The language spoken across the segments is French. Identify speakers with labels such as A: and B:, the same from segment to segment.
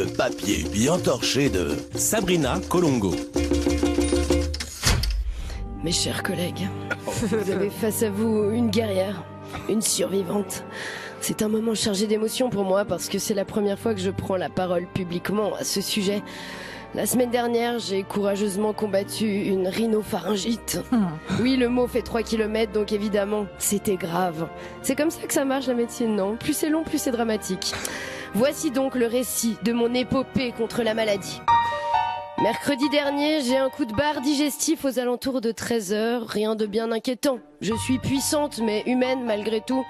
A: le papier bien torché de
B: Sabrina Colongo.
C: Mes chers collègues, vous avez face à vous une guerrière, une survivante. C'est un moment chargé d'émotions pour moi parce que c'est la première fois que je prends la parole publiquement à ce sujet. La semaine dernière, j'ai courageusement combattu une rhinopharyngite. Oui, le mot fait 3 km, donc évidemment, c'était grave. C'est comme ça que ça marche la médecine, non? Plus c'est long, plus c'est dramatique. Voici donc le récit de mon épopée contre la maladie. Mercredi dernier, j'ai un coup de barre digestif aux alentours de 13h, rien de bien inquiétant. Je suis puissante mais humaine malgré tout.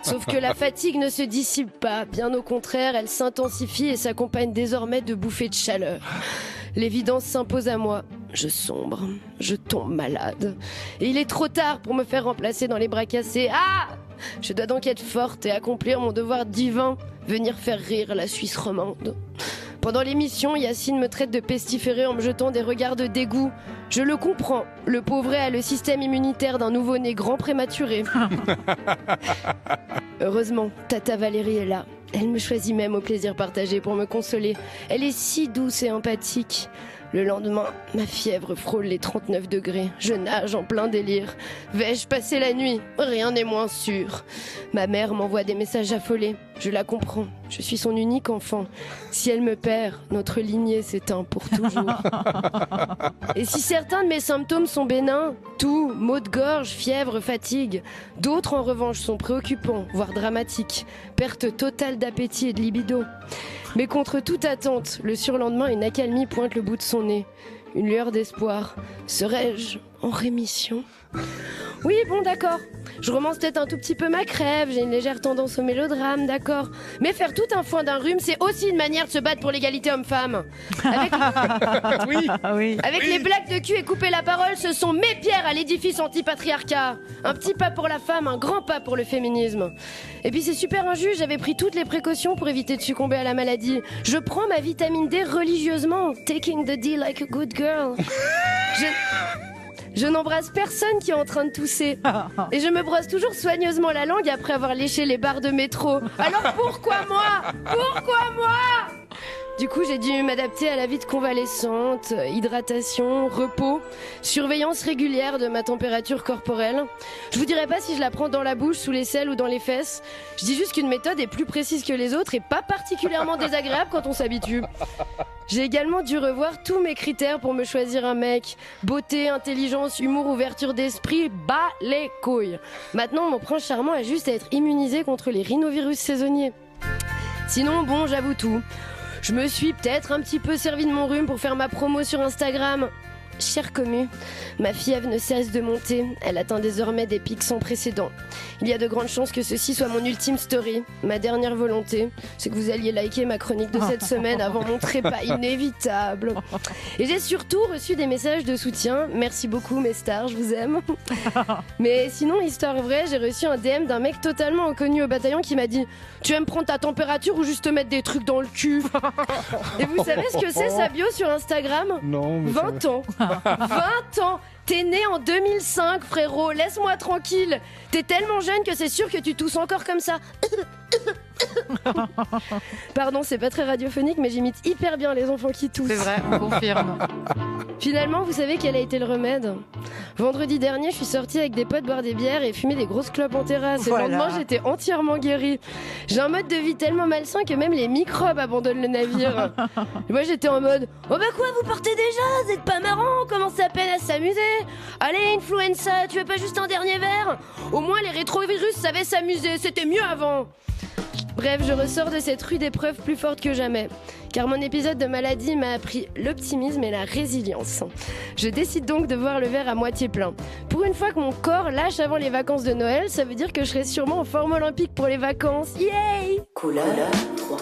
C: Sauf que la fatigue ne se dissipe pas, bien au contraire, elle s'intensifie et s'accompagne désormais de bouffées de chaleur. L'évidence s'impose à moi. Je sombre, je tombe malade. Et il est trop tard pour me faire remplacer dans les bras cassés. Ah! Je dois donc être forte et accomplir mon devoir divin, venir faire rire la Suisse romande. Pendant l'émission, Yacine me traite de pestiféré en me jetant des regards de dégoût. Je le comprends, le pauvret a le système immunitaire d'un nouveau-né grand prématuré. Heureusement, Tata Valérie est là. Elle me choisit même au plaisir partagé pour me consoler. Elle est si douce et empathique. Le lendemain, ma fièvre frôle les 39 degrés. Je nage en plein délire. Vais-je passer la nuit? Rien n'est moins sûr. Ma mère m'envoie des messages affolés. Je la comprends. Je suis son unique enfant. Si elle me perd, notre lignée s'éteint pour toujours. Et si certains de mes symptômes sont bénins, toux, maux de gorge, fièvre, fatigue, d'autres en revanche sont préoccupants, voire dramatiques. Perte totale d'appétit et de libido. Mais contre toute attente, le surlendemain, une accalmie pointe le bout de son nez. Une lueur d'espoir. Serais-je en rémission? Oui, bon, d'accord. Je romance peut-être un tout petit peu ma crève, j'ai une légère tendance au mélodrame, d'accord. Mais faire tout un foin d'un rhume, c'est aussi une manière de se battre pour l'égalité homme-femme. Avec les blagues de cul et couper la parole, ce sont mes pierres à l'édifice anti-patriarcat. Un petit pas pour la femme, un grand pas pour le féminisme. Et puis c'est super injuste, j'avais pris toutes les précautions pour éviter de succomber à la maladie. Je prends ma vitamine D religieusement. Taking the D like a good girl. Je n'embrasse personne qui est en train de tousser. Et je me brosse toujours soigneusement la langue après avoir léché les barres de métro. Alors pourquoi moi? Pourquoi moi? Du coup, j'ai dû m'adapter à la vie de convalescente, hydratation, repos, surveillance régulière de ma température corporelle. Je vous dirai pas si je la prends dans la bouche, sous les selles ou dans les fesses. Je dis juste qu'une méthode est plus précise que les autres et pas particulièrement désagréable quand on s'habitue. J'ai également dû revoir tous mes critères pour me choisir un mec. Beauté, intelligence, humour, ouverture d'esprit, bas les couilles. Maintenant, mon prince charmant a juste à être immunisé contre les rhinovirus saisonniers. Sinon, bon, j'avoue tout. Je me suis peut-être un petit peu servi de mon rhume pour faire ma promo sur Instagram. Chère commu, ma fièvre ne cesse de monter. Elle atteint désormais des pics sans précédent. Il y a de grandes chances que ceci soit mon ultime story. Ma dernière volonté, c'est que vous alliez liker ma chronique de cette semaine avant mon trépas inévitable. Et j'ai surtout reçu des messages de soutien. Merci beaucoup mes stars, je vous aime. Mais sinon, histoire vraie, j'ai reçu un DM d'un mec totalement inconnu au bataillon qui m'a dit « Tu aimes prendre ta température ou juste te mettre des trucs dans le cul ?» Et vous savez ce que c'est sa bio sur Instagram?
D: Non, mais
C: 20 ans. 20 ans. T'es né en 2005, frérot. Laisse-moi tranquille. T'es tellement jeune que c'est sûr que tu tousses encore comme ça. Pardon, c'est pas très radiophonique, mais j'imite hyper bien les enfants qui toussent.
E: C'est vrai, on confirme.
C: Finalement, vous savez quel a été le remède? Vendredi dernier, je suis sortie avec des potes boire des bières et fumer des grosses clopes en terrasse.
E: Voilà.
C: Et le lendemain, j'étais entièrement guérie. J'ai un mode de vie tellement malsain que même les microbes abandonnent le navire. Et moi, j'étais en mode « Oh bah quoi, vous partez déjà? Vous êtes pas marrant, on commence à peine à s'amuser. Allez, influenza, tu veux pas juste un dernier verre? Au moins, les rétrovirus savaient s'amuser, c'était mieux avant. » Bref, je ressors de cette rude épreuve plus forte que jamais. Car mon épisode de maladie m'a appris l'optimisme et la résilience. Je décide donc de voir le verre à moitié plein. Pour une fois que mon corps lâche avant les vacances de Noël, ça veut dire que je serai sûrement en forme olympique pour les vacances. Yay!
F: Couleur 3.